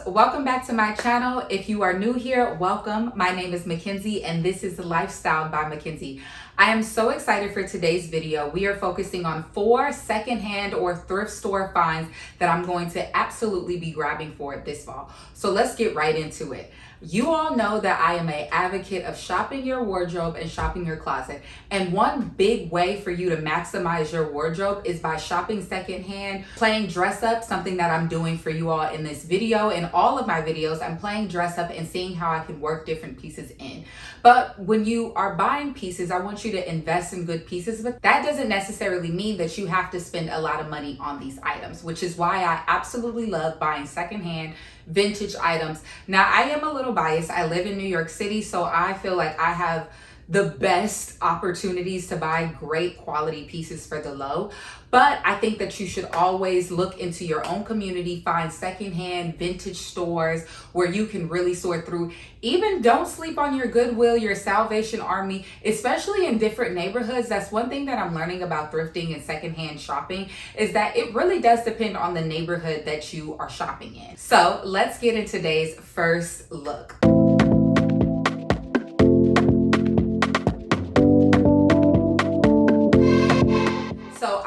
welcome back to my channel. If you are new here, welcome. My name is Mackenzie and this is Lifestyle by Mackenzie. I am so excited for today's video. We are focusing on 4 secondhand or thrift store finds that I'm going to absolutely be grabbing for this fall. So let's get right into it. You all know that I am an advocate of shopping your wardrobe and shopping your closet. And one big way for you to maximize your wardrobe is by shopping secondhand, playing dress up, something that I'm doing for you all in this video and all of my videos. I'm playing dress up and seeing how I can work different pieces in. But when you are buying pieces, I want you to invest in good pieces, but that doesn't necessarily mean that you have to spend a lot of money on these items, which is why I absolutely love buying secondhand vintage items. Now, I am a little biased. I live in New York City, so I feel like I have the best opportunities to buy great quality pieces for the low. But I think that you should always look into your own community, find secondhand vintage stores where you can really sort through. Even don't sleep on your Goodwill, your Salvation Army, especially in different neighborhoods. That's one thing that I'm learning about thrifting and secondhand shopping is that it really does depend on the neighborhood that you are shopping in. So let's get into today's first look.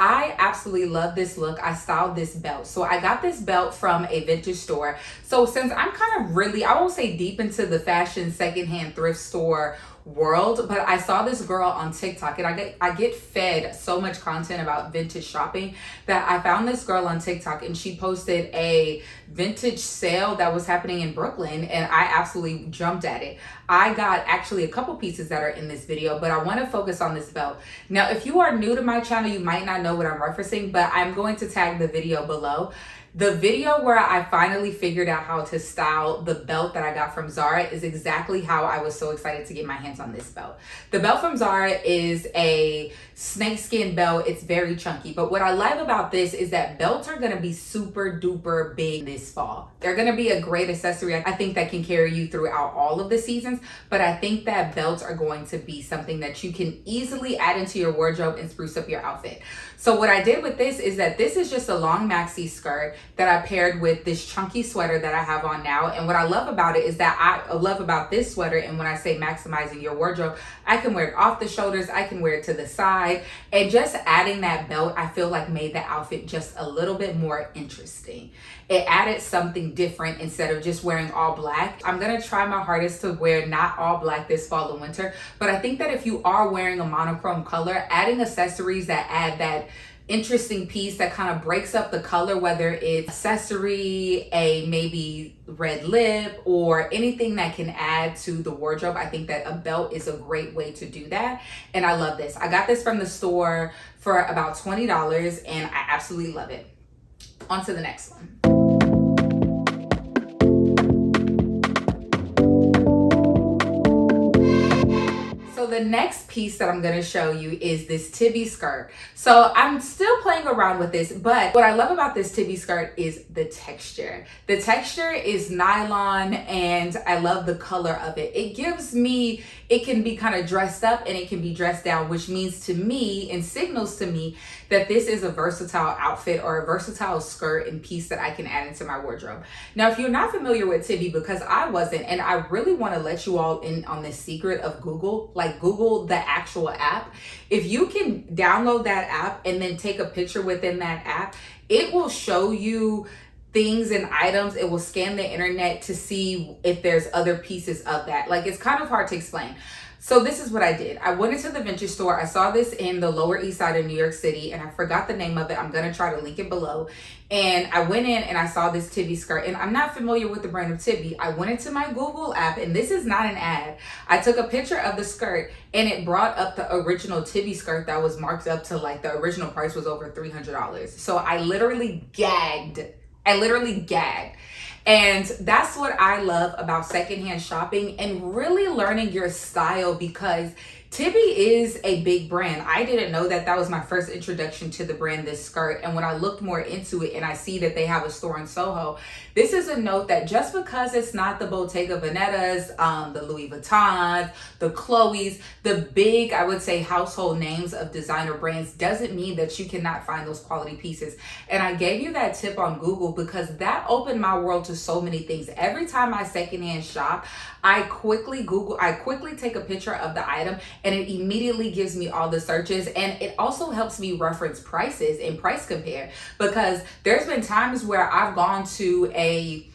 I absolutely love this look. I styled this belt. So I got this belt from a vintage store. So since I'm kind of really, I won't say deep into the fashion secondhand thrift store world, but I saw this girl on TikTok and I get fed so much content about vintage shopping that I found this girl on TikTok and she posted a vintage sale that was happening in Brooklyn and I absolutely jumped at it. I got actually a couple pieces that are in this video, but I want to focus on this belt. Now, if you are new to my channel, you might not know what I'm referencing, but I'm going to tag the video below. The video where I finally figured out how to style the belt that I got from Zara is exactly how I was so excited to get my hands on this belt. The belt from Zara is a snakeskin belt. It's very chunky. But what I love about this is that belts are going to be super duper big this fall. They're going to be a great accessory. I think that can carry you throughout all of the seasons. But I think that belts are going to be something that you can easily add into your wardrobe and spruce up your outfit. So what I did with this is that this is just a long maxi skirt that I paired with this chunky sweater that I have on now. And what I love about it is that I love about this sweater, and when I say maximizing your wardrobe, I can wear it off the shoulders, I can wear it to the side, and just adding that belt, I feel like made the outfit just a little bit more interesting. It added something different instead of just wearing all black. I'm gonna try my hardest to wear not all black this fall and winter, but I think that if you are wearing a monochrome color, adding accessories that add that interesting piece that kind of breaks up the color, whether it's accessory, a maybe red lip, or anything that can add to the wardrobe. I think that a belt is a great way to do that. And I love this. I got this from the store for about $20 and I absolutely love it. On to the next one. So the next piece that I'm going to show you is this Tibi skirt. So I'm still playing around with this, but what I love about this Tibi skirt is the texture. The texture is nylon and I love the color of it. It gives me, it can be kind of dressed up and it can be dressed down, which means to me and signals to me that this is a versatile outfit or a versatile skirt and piece that I can add into my wardrobe. Now, if you're not familiar with Tibi, because I wasn't, and I really want to let you all in on this secret of Google, like Google the actual app. If you can download that app and then take a picture within that app, it will show you things and items. It will scan the internet to see if there's other pieces of that. Like, it's kind of hard to explain. So this is what I did. I went into the vintage store. I saw this in the Lower East Side of New York City and I forgot the name of it. I'm going to try to link it below. And I went in and I saw this Tibi skirt, and I'm not familiar with the brand of Tibi. I went into my Google app, and this is not an ad. I took a picture of the skirt and it brought up the original Tibi skirt that was marked up to, like, the original price was over $300. So I literally gagged. And that's what I love about secondhand shopping and really learning your style, because Tibi is a big brand. I didn't know that. That was my first introduction to the brand, this skirt. And when I looked more into it and I see that they have a store in Soho, this is a note that just because it's not the Bottega Veneta's, the Louis Vuittons, the Chloe's, the big, I would say, household names of designer brands, doesn't mean that you cannot find those quality pieces. And I gave you that tip on Google because that opened my world to so many things. Every time I secondhand shop, I quickly take a picture of the item and it immediately gives me all the searches, and it also helps me reference prices and price compare, because there's been times where I've gone to a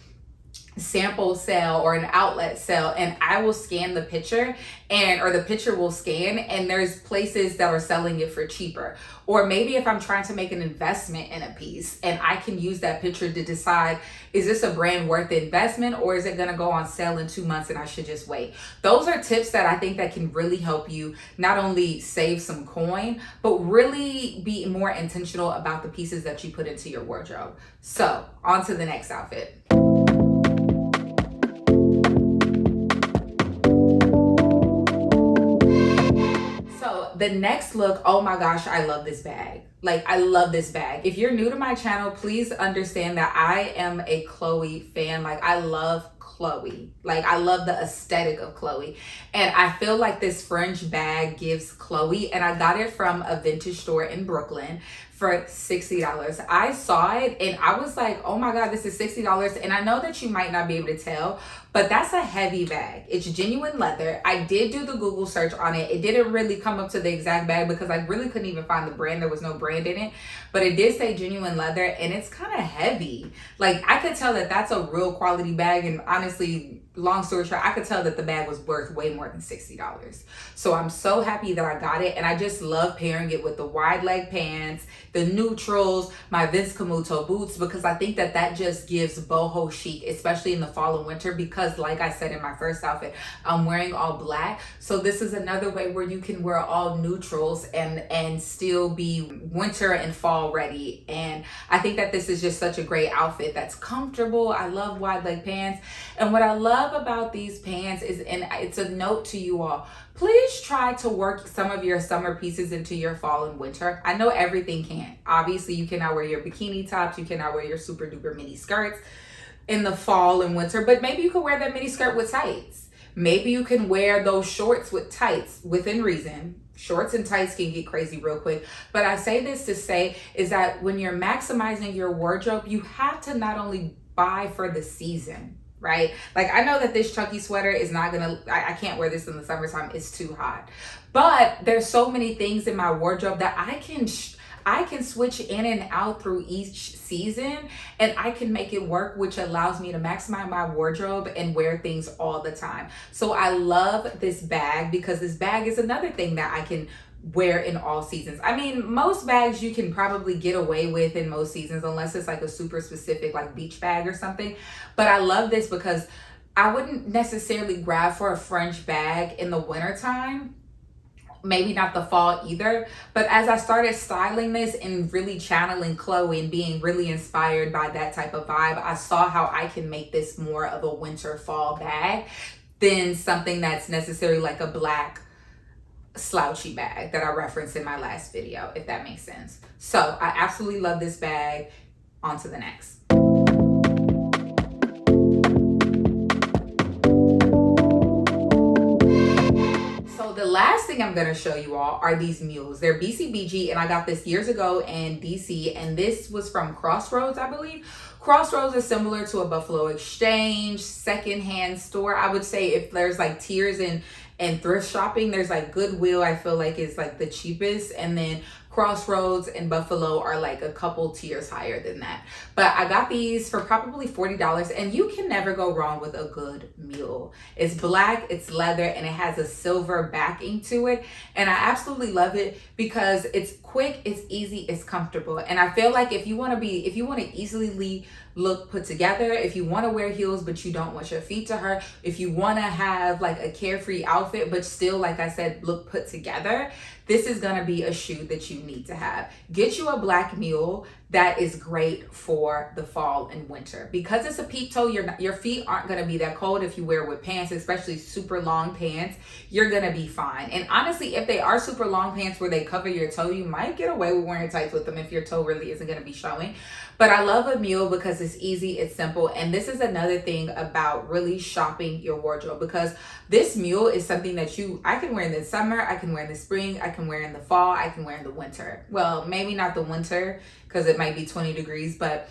sample sale or an outlet sale and I will scan the picture or the picture will scan and there's places that are selling it for cheaper. Or maybe if I'm trying to make an investment in a piece and I can use that picture to decide, is this a brand worth the investment or is it going to go on sale in 2 months and I should just wait? Those are tips that I think that can really help you not only save some coin, but really be more intentional about the pieces that you put into your wardrobe. So on to the next outfit. The next look, oh my gosh, I love this bag. Like, I love this bag. If you're new to my channel, please understand that I am a Chloe fan. Like, I love Chloe. Like, I love the aesthetic of Chloe. And I feel like this fringe bag gives Chloe, and I got it from a vintage store in Brooklyn for $60. I saw it and I was like, oh my God, this is $60. And I know that you might not be able to tell, but that's a heavy bag. It's genuine leather. I did do the Google search on it. It didn't really come up to the exact bag because I really couldn't even find the brand. There was no brand in it, but it did say genuine leather and it's kind of heavy. Like, I could tell that that's a real quality bag. And honestly, long story short, I could tell that the bag was worth way more than $60. So I'm so happy that I got it. And I just love pairing it with the wide leg pants, the neutrals, my Vince Camuto boots, because I think that that just gives boho chic, especially in the fall and winter, because like I said in my first outfit, I'm wearing all black. So this is another way where you can wear all neutrals and still be winter and fall ready. And I think that this is just such a great outfit that's comfortable. I love wide leg pants. And what I love about these pants is, and it's a note to you all, please try to work some of your summer pieces into your fall and winter. I know everything can't. Obviously, you cannot wear your bikini tops. You cannot wear your super duper mini skirts in the fall and winter, but maybe you could wear that mini skirt with tights. Maybe you can wear those shorts with tights within reason. Shorts and tights can get crazy real quick. But I say this to say is that when you're maximizing your wardrobe, you have to not only buy for the season, right? Like, I know that this chunky sweater is not gonna, I can't wear this in the summertime. It's too hot. But there's so many things in my wardrobe that I can switch in and out through each season, and I can make it work, which allows me to maximize my wardrobe and wear things all the time. So I love this bag because this bag is another thing that I can wear in all seasons. I mean, most bags you can probably get away with in most seasons, unless it's like a super specific like beach bag or something. But I love this because I wouldn't necessarily grab for a French bag in the wintertime. Maybe not the fall either, but as I started styling this and really channeling Chloe and being really inspired by that type of vibe, I saw how I can make this more of a winter fall bag than something that's necessarily like a black slouchy bag that I referenced in my last video, if that makes sense. So I absolutely love this bag. On to the next. The last thing I'm going to show you all are these mules. They're BCBG, and I got this years ago in DC, and this was from Crossroads, I believe. Crossroads is similar to a Buffalo Exchange secondhand store. I would say if there's like tiers in thrift shopping, there's like Goodwill, I feel like is like the cheapest, and then Crossroads and Buffalo are like a couple tiers higher than that. But I got these for probably $40, and you can never go wrong with a good mule. It's black, it's leather, and it has a silver backing to it. And I absolutely love it because it's quick, it's easy, it's comfortable. And I feel like if you want to easily look put together, if you want to wear heels but you don't want your feet to hurt, if you want to have like a carefree outfit but still, like I said, look put together, this is going to be a shoe that you need to have. Get you a black mule that is great for the fall and winter. Because it's a peep toe, your feet aren't gonna be that cold if you wear it with pants, especially super long pants. You're gonna be fine. And honestly, if they are super long pants where they cover your toe, you might get away with wearing tights with them if your toe really isn't gonna be showing. But I love a mule because it's easy, it's simple. And this is another thing about really shopping your wardrobe, because this mule is something that I can wear in the summer, I can wear in the spring, I can wear in the fall, I can wear in the winter. Well, maybe not the winter because it might be 20 degrees, but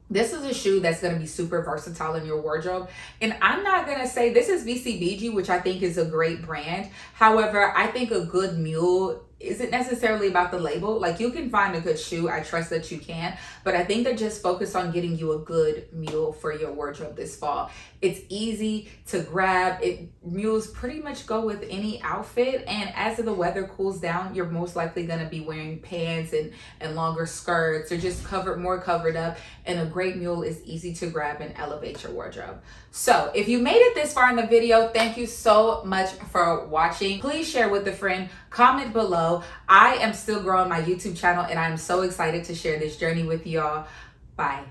this is a shoe that's going to be super versatile in your wardrobe. And I'm not going to say this is BCBG, which I think is a great brand. However, I think a good mule isn't necessarily about the label. Like, you can find a good shoe, I trust that you can, but I think they're just focused on getting you a good mule for your wardrobe this fall. It's easy to grab. Mules pretty much go with any outfit, and as the weather cools down, you're most likely going to be wearing pants and longer skirts, or just more covered up, and a great mule is easy to grab and elevate your wardrobe. So if you made it this far in the video, thank you so much for watching. Please share with a friend, comment below. I am still growing my YouTube channel, and I'm so excited to share this journey with y'all. Bye.